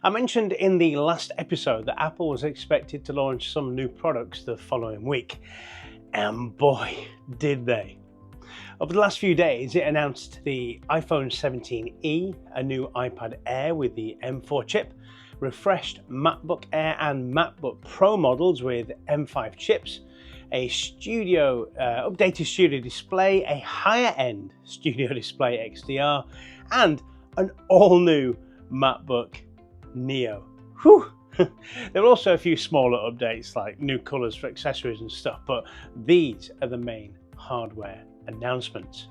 I mentioned in the last episode that Apple was expected to launch some new products the following week, and boy, did they. Over the last few days, it announced the iPhone 17e, a new iPad Air with the M4 chip, refreshed MacBook Air and MacBook Pro models with M5 chips, a updated Studio Display, a higher-end Studio Display XDR, and an all-new MacBook Neo. Whew. There are also a few smaller updates like new colours for accessories and stuff, but these are the main hardware announcements.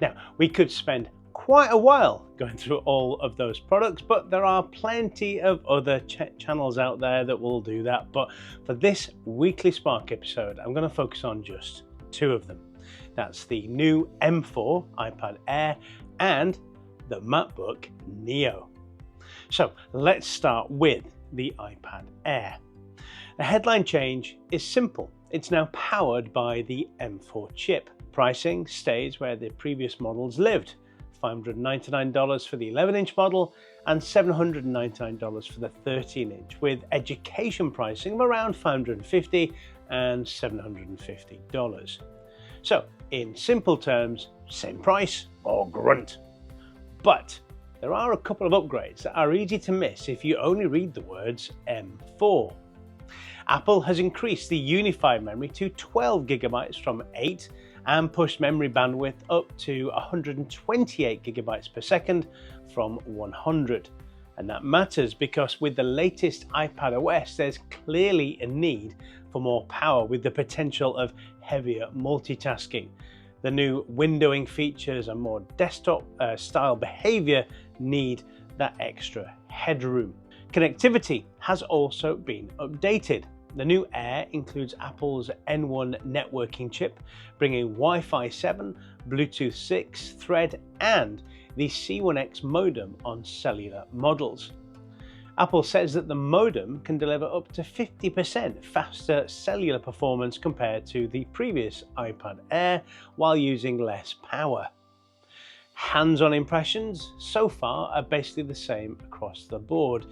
Now, we could spend quite a while going through all of those products, but there are plenty of other channels out there that will do that. But for this weekly Spark episode, I'm going to focus on just two of them. That's the new M4 iPad Air and the MacBook Neo. So let's start with the iPad Air. The headline change is simple. It's now powered by the M4 chip. Pricing stays where the previous models lived. $599 for the 11-inch model and $799 for the 13-inch, with education pricing of around $550 and $750. So, in simple terms, same price or grunt. But there are a couple of upgrades that are easy to miss if you only read the words M4. Apple has increased the unified memory to 12 GB from 8 and pushed memory bandwidth up to 128 GB per second from 100. And that matters because with the latest iPad OS, there's clearly a need for more power with the potential of heavier multitasking. The new windowing features and more desktop style behavior need that extra headroom. Connectivity has also been updated. The new Air includes Apple's N1 networking chip, bringing Wi-Fi 7, Bluetooth 6, Thread, and the C1X modem on cellular models. Apple says that the modem can deliver up to 50% faster cellular performance compared to the previous iPad Air while using less power. Hands-on impressions so far are basically the same across the board.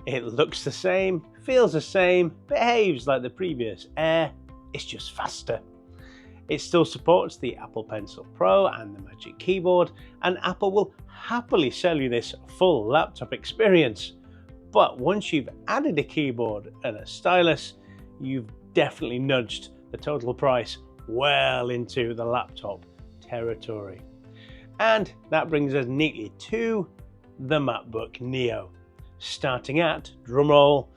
It looks the same, feels the same, behaves like the previous Air, it's just faster. It still supports the Apple Pencil Pro and the Magic Keyboard, and Apple will happily sell you this full laptop experience. But once you've added a keyboard and a stylus, you've definitely nudged the total price well into the laptop territory. And that brings us neatly to the MacBook Neo, starting at, drumroll,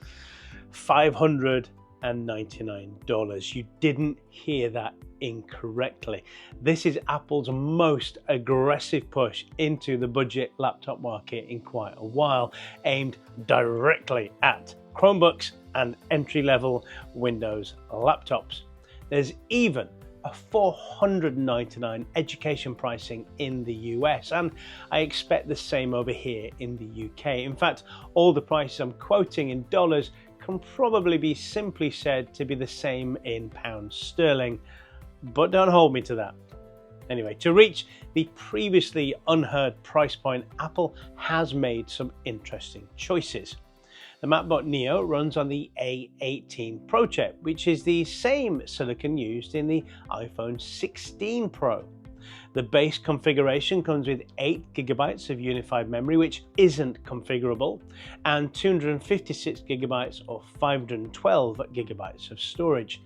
$599. You didn't hear that incorrectly. This is Apple's most aggressive push into the budget laptop market in quite a while, aimed directly at Chromebooks and entry-level Windows laptops. There's even a $499 education pricing in the US, and I expect the same over here in the UK. In fact, all the prices I'm quoting in dollars can probably be simply said to be the same in pounds sterling, but don't hold me to that. Anyway, to reach the previously unheard price point, Apple has made some interesting choices. The MacBook Neo runs on the A18 Pro chip, which is the same silicon used in the iPhone 16 Pro. The base configuration comes with 8 GB of unified memory, which isn't configurable, and 256 GB or 512 GB of storage.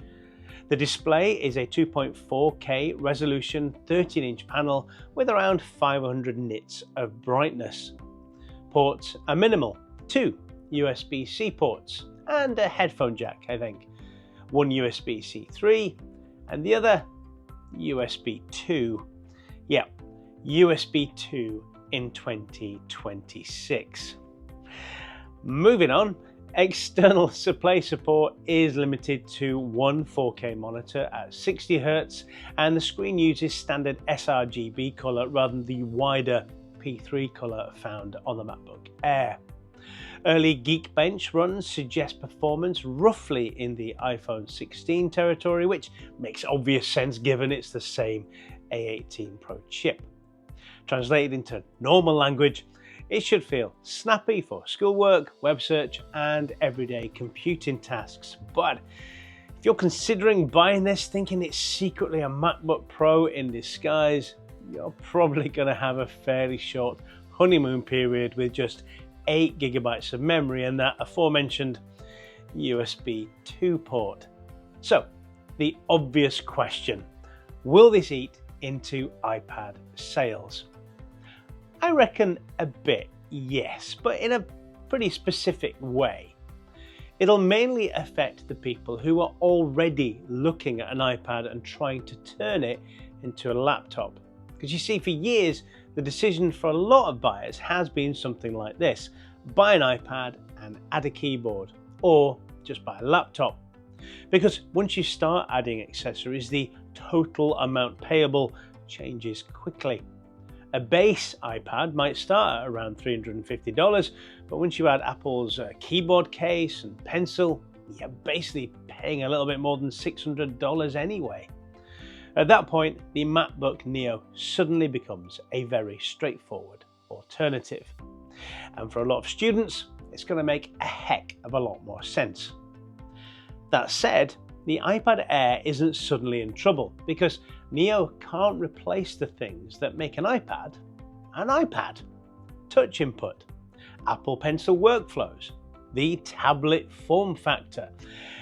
The display is a 2.4K resolution 13-inch panel with around 500 nits of brightness. Ports are minimal, 2 USB-C ports and a headphone jack, I think. One USB-C 3 and the other USB 2. Yeah, USB 2 in 2026. Moving on, external display support is limited to one 4K monitor at 60Hz, and the screen uses standard sRGB color rather than the wider P3 color found on the MacBook Air. Early Geekbench runs suggest performance roughly in the iPhone 16 territory, which makes obvious sense given it's the same A18 Pro chip. Translated into normal language, It should feel snappy for schoolwork, web search, and everyday computing tasks. But if you're considering buying this thinking it's secretly a MacBook Pro in disguise, you're probably going to have a fairly short honeymoon period with just 8 GB of memory and that aforementioned USB 2 port. So, the obvious question, will this eat into iPad sales? I reckon a bit, yes, but in a pretty specific way. It'll mainly affect the people who are already looking at an iPad and trying to turn it into a laptop. Because you see, for years, the decision for a lot of buyers has been something like this: buy an iPad and add a keyboard, or just buy a laptop. Because once you start adding accessories, the total amount payable changes quickly. A base iPad might start at around $350, but once you add Apple's keyboard case and pencil, you're basically paying a little bit more than $600 anyway. At that point, the MacBook Neo suddenly becomes a very straightforward alternative. And for a lot of students, it's going to make a heck of a lot more sense. That said, the iPad Air isn't suddenly in trouble because Neo can't replace the things that make an iPad. Touch input, Apple Pencil workflows, the tablet form factor.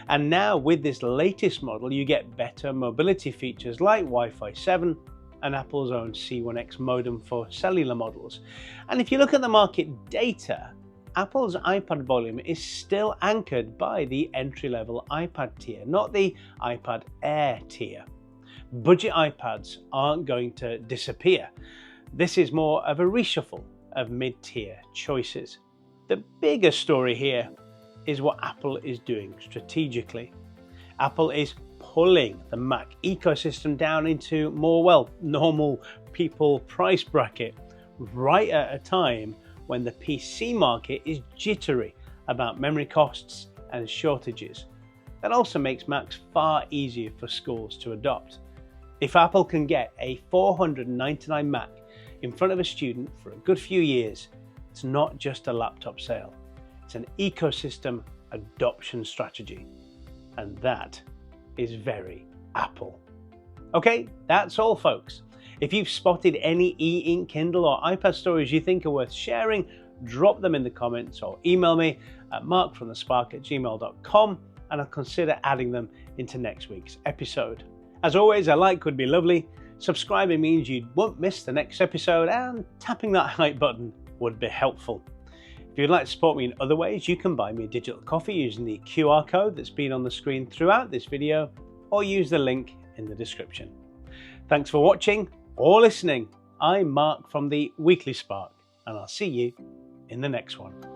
And now with this latest model, you get better mobility features like Wi-Fi 7 and Apple's own C1X modem for cellular models. And if you look at the market data, Apple's iPad volume is still anchored by the entry-level iPad tier, not the iPad Air tier. Budget iPads aren't going to disappear. This is more of a reshuffle of mid-tier choices. The bigger story here is what Apple is doing strategically. Apple is pulling the Mac ecosystem down into more, well, normal people price bracket right at a time when the PC market is jittery about memory costs and shortages. That also makes Macs far easier for schools to adopt. If Apple can get a $499 Mac in front of a student for a good few years, it's not just a laptop sale, it's an ecosystem adoption strategy. And that is very Apple. Okay, that's all folks. If you've spotted any e-ink, Kindle or iPad stories you think are worth sharing, drop them in the comments or email me at markfromthespark@gmail.com and I'll consider adding them into next week's episode. As always, a like would be lovely. Subscribing means you won't miss the next episode, and tapping that like button would be helpful. If you'd like to support me in other ways, you can buy me a digital coffee using the QR code that's been on the screen throughout this video, or use the link in the description. Thanks for watching or listening. I'm Mark from the Weekly Spark, and I'll see you in the next one.